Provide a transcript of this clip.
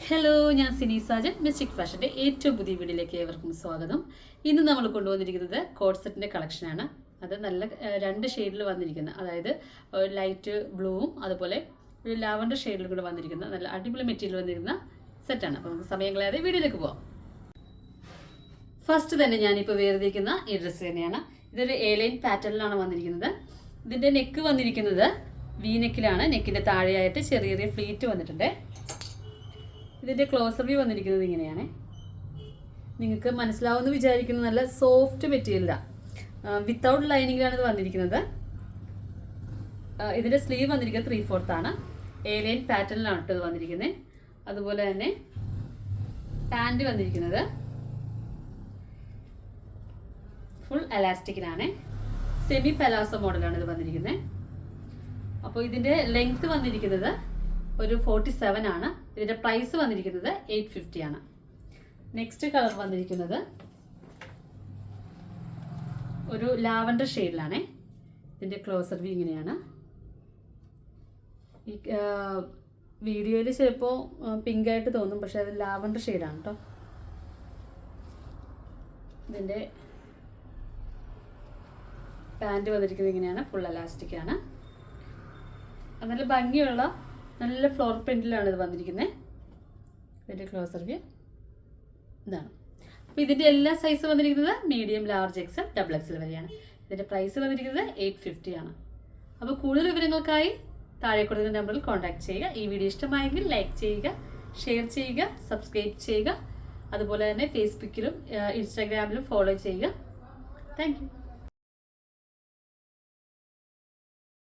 Hello, ഞാൻ Sini Sajan. Mystic ഫാഷൻ്റെ ഏറ്റവും പുതിയ വീഡിയോയിലേക്ക് ഏവർക്കും സ്വാഗതം. ഇന്ന് നമ്മൾ കൊണ്ടുവന്നിരിക്കുന്നത് കോഡ് സെറ്റിൻ്റെ കളക്ഷനാണ്. അത് നല്ല രണ്ട് ഷെയ്ഡിൽ വന്നിരിക്കുന്ന, അതായത് ലൈറ്റ് ബ്ലൂവും അതുപോലെ ഒരു ലാവൻഡർ ഷെയ്ഡിലും കൂടെ വന്നിരിക്കുന്ന നല്ല അടിപൊളി മെറ്റീരിയൽ വന്നിരിക്കുന്ന സെറ്റാണ്. അപ്പോൾ നമുക്ക് സമയം കളയാതെ വീഡിയോയിലേക്ക് പോകാം. ഫസ്റ്റ് തന്നെ ഞാനിപ്പോൾ വേർതിരിക്കുന്ന ഈ ഡ്രസ്സ് തന്നെയാണ്. ഇതൊരു എ-ലൈൻ പാറ്റേണിലാണ് വന്നിരിക്കുന്നത്. ഇതിൻ്റെ നെക്ക് വന്നിരിക്കുന്നത് വി നെക്കിലാണ്. നെക്കിൻ്റെ താഴെയായിട്ട് ചെറിയ ചെറിയ ഫ്ലീറ്റ് വന്നിട്ടുണ്ട്. ഇതിൻ്റെ ക്ലോസർ വ്യൂ വന്നിരിക്കുന്നത് ഇങ്ങനെയാണ്. നിങ്ങൾക്ക് മനസ്സിലാവുമെന്ന് വിചാരിക്കുന്ന നല്ല സോഫ്റ്റ് മെറ്റീരിയലാണ്. വിത്തൗട്ട് ലൈനിങ്ങിലാണ് ഇത് വന്നിരിക്കുന്നത്. ഇതിൻ്റെ സ്ലീവ് വന്നിരിക്കുന്നത് 3/4 ആണ്. എ-ലൈൻ പാറ്റേണിലാണ് ഇത് വന്നിരിക്കുന്നത്. അതുപോലെ തന്നെ പാൻറ് വന്നിരിക്കുന്നത് ഫുൾ എലാസ്റ്റിക്കിലാണ്. സെമി പലാസോ മോഡലാണ് ഇത് വന്നിരിക്കുന്നത്. അപ്പോൾ ഇതിൻ്റെ ലെങ്ത് വന്നിരിക്കുന്നത് ഒരു 47 ആണ്. ഇതിൻ്റെ പ്രൈസ് വന്നിരിക്കുന്നത് 850 ആണ്. നെക്സ്റ്റ് കളർ വന്നിരിക്കുന്നത് ഒരു ലാവൻഡർ ഷെയ്ഡിലാണ്. ഇതിൻ്റെ ക്ലോസർ വ്യൂ ഇങ്ങനെയാണ്. ഈ വീഡിയോയിൽ ചിലപ്പോൾ പിങ്ക് ആയിട്ട് തോന്നും, പക്ഷെ അത് ലാവൻഡർ ഷെയ്ഡാണ് കേട്ടോ. ഇതിൻ്റെ പാൻറ് വന്നിരിക്കുന്നത് ഇങ്ങനെയാണ്. ഫുൾ എലാസ്റ്റിക് ആണ്. നല്ല ഭംഗിയുള്ള നല്ല ഫ്ലോർ പ്രിന്റിലാണ് ഇത് വന്നിരിക്കുന്നത്. ഇതിൻ്റെ ക്ലോസർ വ്യൂ ഇതാണ്. അപ്പോൾ ഇതിൻ്റെ എല്ലാ സൈസ് വന്നിരിക്കുന്നത് മീഡിയം, ലാർജ്, എക്സൽ, XXL വരെയാണ്. ഇതിൻ്റെ പ്രൈസ് വന്നിരിക്കുന്നത് 850 ആണ്. അപ്പോൾ കൂടുതൽ വിവരങ്ങൾക്കായി താഴെ കൊടുക്കുന്ന നമ്പറിൽ കോൺടാക്ട് ചെയ്യുക. ഈ വീഡിയോ ഇഷ്ടമായെങ്കിൽ ലൈക്ക് ചെയ്യുക, ഷെയർ ചെയ്യുക, സബ്സ്ക്രൈബ് ചെയ്യുക. അതുപോലെ തന്നെ ഫേസ്ബുക്കിലും ഇൻസ്റ്റാഗ്രാമിലും ഫോളോ ചെയ്യുക. Thank you.